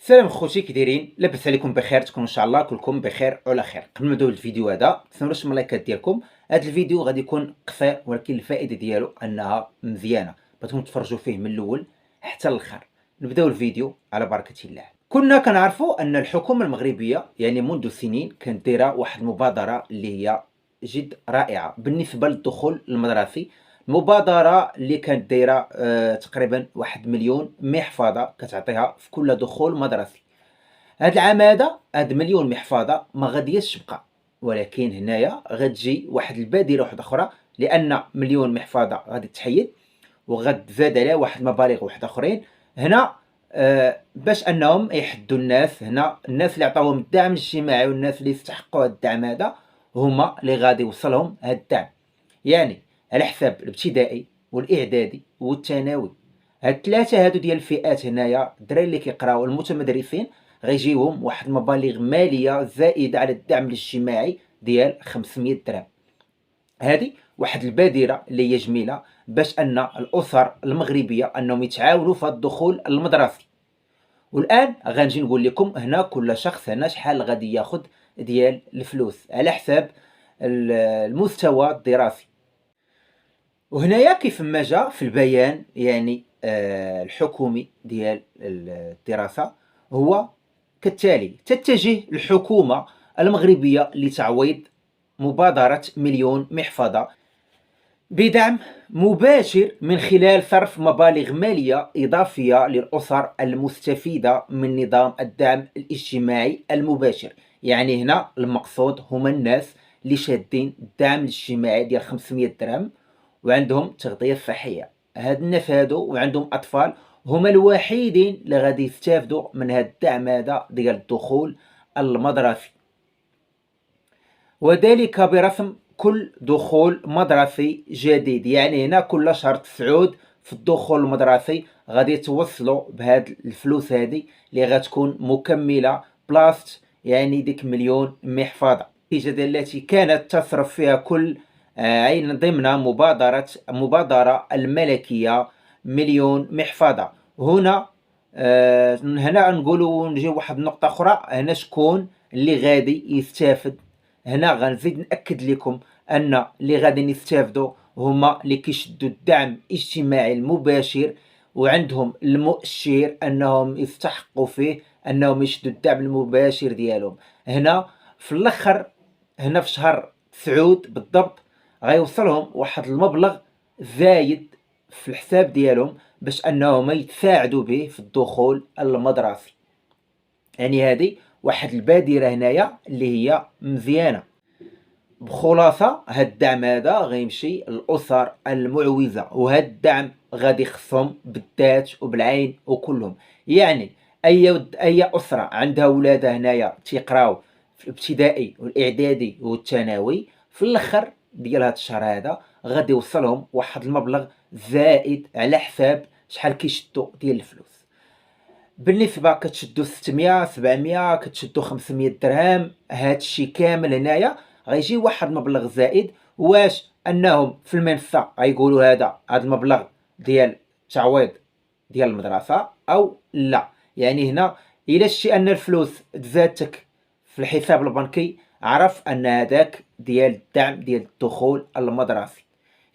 السلام خوتي، كي دايرين؟ لاباس عليكم بخير؟ تكونوا ان شاء الله كلكم بخير وعلى خير. قبل ما نبداو الفيديو هذا تنساوناش من اللايكات ديالكم. هذا الفيديو غادي يكون قصير ولكن الفائده ديالو انها مزيانه، بغيتكم تفرجوا فيه من الاول حتى الاخر. نبداو الفيديو على بركه الله. كنا كنعرفوا ان الحكومه المغربيه يعني منذ سنين كانت دايره واحد المبادره اللي هي جد رائعه بالنسبه للدخول المدرسي. مبادرة اللي كانت دايرة تقريبا 1,000,000 محفظة كتعطيها في كل دخول مدرسي. هاد العام هذا هاد 1,000,000 محفظة ما غادياش تبقى، ولكن هنايا غتجي واحد البادرة وحدة أخرى، لأن 1,000,000 محفظة غادي تحيد وغتزاد عليها واحد المبالغ واحد أخرين هنا، باش أنهم يحدوا الناس. هنا الناس اللي عطاوهم الدعم الاجتماعي والناس اللي يستحقوا هاد الدعم هذا هما اللي غادي يوصلهم هاد الدعم، يعني على حساب الابتدائي والاعدادي والثانوي. هاد الثلاثه هادو ديال الفئات هنايا، الدراري اللي كيقراو المتمدرسين غيجيوهم واحد المبالغ ماليه زائده على الدعم الاجتماعي ديال 500 درهم. هذه واحد البادره اللي هي جميله باش ان الاسر المغربيه انهم يتعاونوا في الدخول المدرسي. والان غنجي نقول لكم هنا كل شخص هنا شحال غادي ياخذ ديال الفلوس على حساب المستوى الدراسي. وهنايا كيف ما جا في البيان يعني الحكومي ديال الدراسة هو كالتالي: تتجه الحكومة المغربية لتعويض مبادرة 1,000,000 محفظة بدعم مباشر من خلال صرف مبالغ مالية إضافية للأسر المستفيدة من نظام الدعم الاجتماعي المباشر. يعني هنا المقصود هما الناس اللي شادين الدعم الاجتماعي ديال 500 درهم وعندهم تغطية صحية. هاد الناس هادو وعندهم أطفال هما الوحيدين اللي غادي يستافدوا من هاد الدعم هذا ديال الدخول المدرسي، وذلك برسم كل دخول مدرسي جديد. يعني هنا كل شهر 9 في الدخول المدرسي غادي توصلوا بهاد الفلوس هادي اللي غتكون مكملة بلاصت يعني ديك 1,000,000 محفظة، النتيجة التي كانت تصرف فيها كل عين ضمن مبادرة الملكية 1,000,000 محفظة. هنا نقولوا نجي واحد النقطة أخرى، هنا شكون اللي غادي يستافد؟ هنا غنزيد نأكد لكم أن اللي غادي يستافدوا هما اللي كيشدوا الدعم الاجتماعي المباشر وعندهم المؤشر أنهم يستحقوا فيه أنهم يشدوا الدعم المباشر ديالهم. هنا في الآخر، هنا في شهر 9 بالضبط غيوصلهم واحد المبلغ زايد في الحساب ديالهم باش أنهم يتساعدوا به في الدخول المدرسي. يعني هذه واحد البادرة هنايا اللي هي مزيانة. بخلاصة هاد الدعم هذا غيمشي للأسر المعوزة، وهاد الدعم غادي يخصهم بالذات وبالعين وكلهم. يعني أي أسرة عندها ولادها هنايا تيقراو في الابتدائي والإعدادي والثانوي، في الآخر ديال هاد الشهر هذا غادي يوصلهم واحد المبلغ زائد على حساب شحال كيشدوا ديال الفلوس. بالنسبة كتشدو 600 700 كتشدو 500 درهم، هادشي كامل هنايا غيجي واحد المبلغ زائد. واش انهم في المنصة غيقولوا هاد المبلغ ديال تعويض ديال المدرسة او لا؟ يعني هنا الا شتي ان الفلوس تزادتك في الحساب البنكي، عرف ان هذاك ديال الدعم ديال الدخول المدرسي.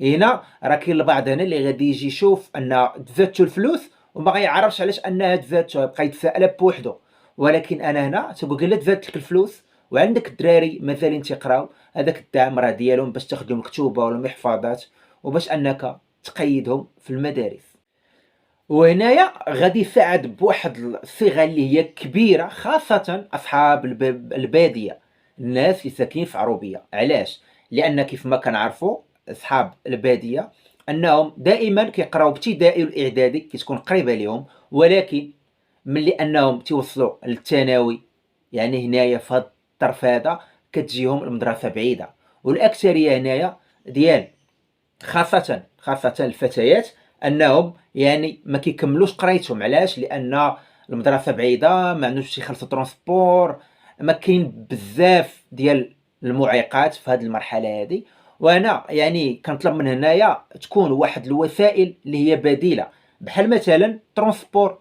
هنا راه كاين البعض هنا اللي غادي يجي يشوف ان تزادتو الفلوس وما غيعرفش علاش انها تزادتو، يبقى يتساءل بوحدو. ولكن انا هنا تنقول لا تزادت لك الفلوس وعندك الدراري مثلا تيقراو، هذاك الدعم راه ديالهم باش تاخذ مكتوبه ولا محفظات وباش انك تقيدهم في المدارس. وهنايا غادي يساعد بواحد الصيغه اللي هي كبيره، خاصه اصحاب الباديه، الناس اللي ساكنين في عروبيه. علاش؟ لان كيف ما كنعرفوا اصحاب الباديه انهم دائما كيقراو ابتدائي والاعدادي كتكون قريبه لهم، ولكن ملي انهم توصلوا للثانوي يعني هنايا في هذا الطرف هذا كتجيهم المدرسه بعيده. والاكثريه هنايا ديال خاصة الفتيات انهم يعني ما كيكملوش قرايتهم. علاش؟ لان المدرسه بعيده، ما عندهمش يخلصوا ترونسبور، ما كاين بزاف ديال المعيقات في هذه المرحله هذه. وانا يعني كنطلب من هنايا تكون واحد الوسائل اللي هي بديله، بحال مثلا ترونسبور،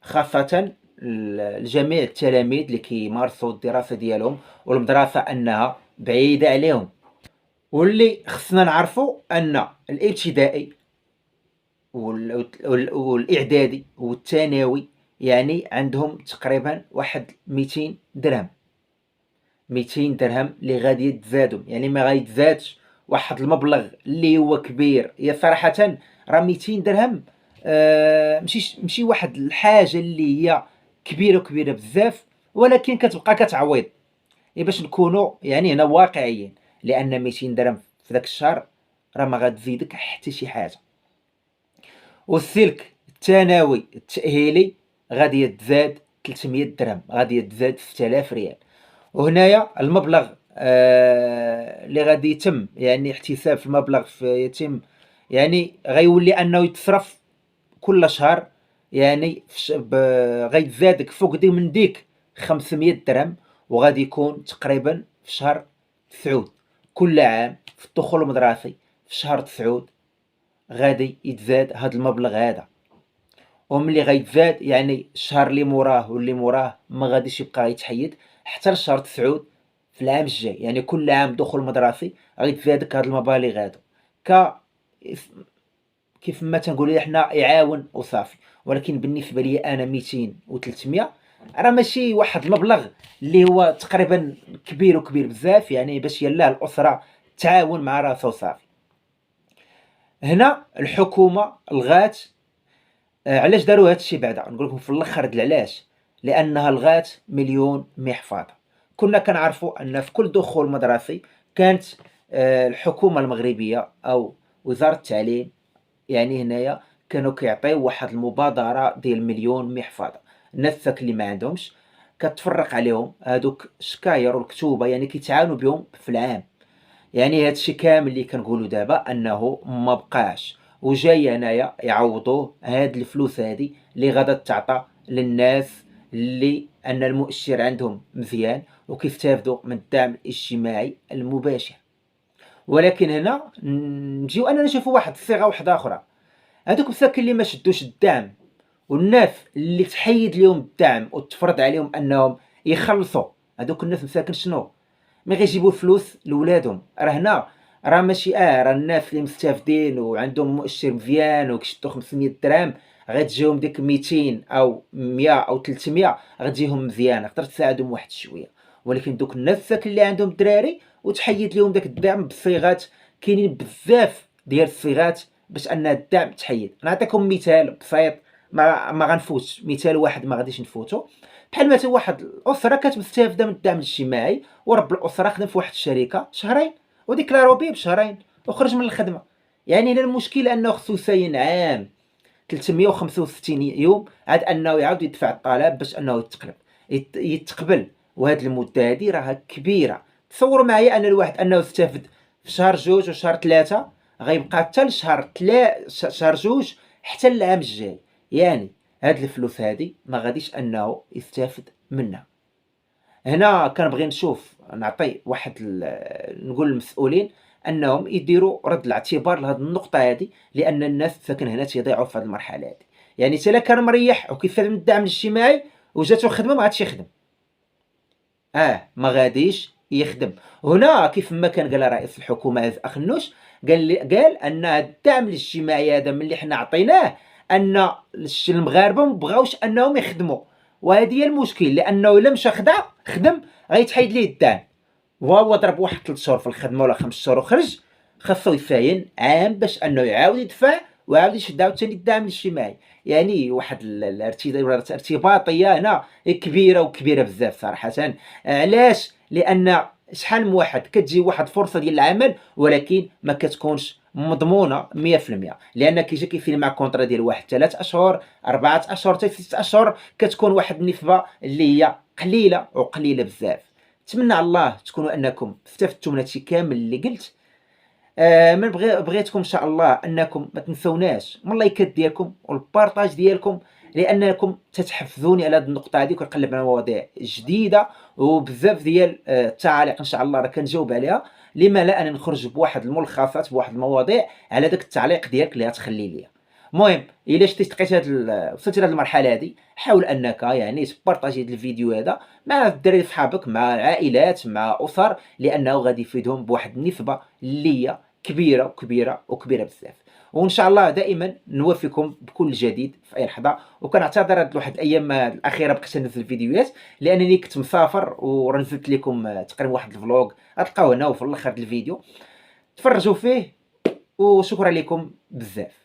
خاصه لجميع التلاميذ اللي كيمارسوا الدراسة ديالهم والمدرسة أنها بعيدة عليهم. واللي خصنا نعرفوا أن الابتدائي والإعدادي والثانوي يعني عندهم تقريبا واحد 200 درهم، 200 درهم اللي غادي يتزادوا، يعني ما غيتزادش واحد المبلغ اللي هو كبير. هي صراحة راه 200 درهم ماشي واحد الحاجة اللي هي كبيرة بزاف، ولكن كتبقى كتعويض. باش نكونوا يعني هنا واقعيين، لأن 200 درهم في ذاك الشهر راه ما غتزيدك حتى شي حاجة. والسلك الثانوي التأهيلي غادي يتزاد 300 درهم، غادي يتزاد 6000 ريال. وهنايا المبلغ اللي غادي يتم يعني احتساب في المبلغ يتم يعني غيولي انه يتصرف كل شهر، يعني غيتزادك فوق من ديك 500 درهم، وغادي يكون تقريبا في شهر 9 كل عام في الدخول المدرسي. في شهر 9 غادي يتزاد هذا المبلغ هذا، وملي غيتزاد يعني الشهر اللي موراه واللي موراه ما غاديش يبقى يتحيد حتى لشهر 9 في العام الجاي. يعني كل عام دخول مدرسي غيتزادك هاد المبالغ هادو ك كيف ما تنقولوا حنا يعاون وصافي. ولكن بالنسبه لي انا 200 و300 راه ماشي واحد المبلغ اللي هو تقريبا كبير بزاف، يعني باش يلاه الاسره تعاون مع راسها وصافي. هنا الحكومه لغات علاش داروا هذا الشيء بعدا نقول لكم في الاخر علاش، لانها لغات مليون محفظه. كنا كنعرفوا ان في كل دخول مدرسي كانت الحكومه المغربيه او وزاره التعليم يعني هنايا كانوا كيعطيو واحد المبادره ديال مليون محفظه. الناس اللي ما عندهمش كتفرق عليهم هادوك الشكاير والكتوبه، يعني كيتعاونوا بهم في العام. يعني هادشي كامل اللي كنقولوا دابا انه ما بقاش، وجاي هنايا يعوضوه هاد الفلوس هادي اللي غادا تعطى للناس اللي ان المؤشر عندهم مزيان وكيستافدوا من الدعم الاجتماعي المباشر. ولكن هنا نجيو اننا نشوفوا واحد الصيغه واحده اخرى. هذوك مساكن اللي ما شدوش الدعم والناس اللي تحيد لهم الدعم وتفرض عليهم انهم يخلصوا، هذوك الناس مساكن شنو ما غيجيبوا فلوس لولادهم؟ راه هنا راه ماشي راه الناس اللي مستافدين وعندهم مؤشر مزيان وكيشدوا 500 درهم غتجيهم ديك 200 او 100 او 300 غتجيهم مزيان تقدر تساعدهم واحد شويه. ولكن دوك الناس اللي عندهم دراري وتحيد لهم داك الدعم بصيغات، كاينين بزاف ديال الصيغات باش ان الدعم تحيد. نعطيكم مثال بسيط، ما غنفوتش مثال واحد ما غاديش نفوتو. بحال مثلا واحد الاسره كانت مستافده من الدعم الاجتماعي، ورب الاسره خدم في واحد الشركه شهرين وديكلارو به بشهرين وخرج من الخدمه. يعني هنا المشكل انه خصو يساين عام 365 يوم عاد انه يعاود يدفع الطلب باش انه يتقبل. وهاد المده هادي راها كبيره. تصوروا معايا ان الواحد انه يستافد في شهر 2 وشهر 3 غيبقى حتى لشهر شهر 2 حتى العام الجاي. يعني هاد الفلوس هادي ما غاديش انه يستافد منها. هنا كنبغي نشوف نعطي واحد نقول للمسؤولين انهم يديروا رد الاعتبار لهاد النقطه هذه، لان الناس ساكن هنا تيضيعوا في هذه المرحله هذه. يعني حتى كان مريح وكيستافد من الدعم الاجتماعي وجاتو خدمه ما عادش يخدم، ما غاديش يخدم. هنا كيف ما كان قال رئيس الحكومه عز اخنوش، قال ان الدعم الاجتماعي هذا ملي حنا عطيناه ان المغاربه ما بغاوش انهم يخدموا، وهذه هي المشكل. لانه الا مشى خدم غيتحيد ليه الدعم، وهو ضرب واحد 3 شهور في الخدمه ولا 5 شهور وخرج، خاصو يساين عام باش انه يعاود يدفع ويعاود يشد عاوتاني الدعم الاجتماعي. يعني واحد الارتباطيه هنا كبيره بزاف صراحه. علاش؟ لان شحال من واحد كتجي واحد فرصه ديال العمل ولكن ما كتكونش مضمونه 100%، لان كيجي كيفين مع كونطرا ديال واحد 3 اشهر 4 اشهر حتى 6 اشهر، كتكون واحد النسبه اللي هي قليله بزاف. نتمنى على الله تكونوا انكم استفدتوا من هادشي كامل اللي قلت. من بغيتكم ان شاء الله انكم ما تنسوناش من اللايكات ديالكم والبارطاج ديالكم، لانكم تتحفزوني على هذه النقطه هذه، وكنقلب على مواضيع جديده وبزاف ديال التعاليق ان شاء الله راه كنجاوب عليها. لما لا انا نخرج بواحد الملخصات بواحد المواضيع على داك التعليق ديالك اللي غتخلي ليا. المهم الا شتي لقيت وصلتي لهاد المرحله هادي، حاول انك يعني تبارطاجي هاد الفيديو هذا مع الدراري صحابك، مع العائلات، مع اسر، لانه غادي يفيدهم بواحد النسبه اللي هي كبيره وكبيره وكبيره بزاف. وان شاء الله دائما نوفيكم بكل جديد في اي لحظه. وكنعتذر هاد واحد الايام الاخيره بقيت ننزل فيديوهات لانني كنت مسافر، وراه نزلت لكم تقريبا واحد الفلوق غتلقاوه هنا وفي الاخر ديال الفيديو، تفرجوا فيه. وشكرا لكم بزاف.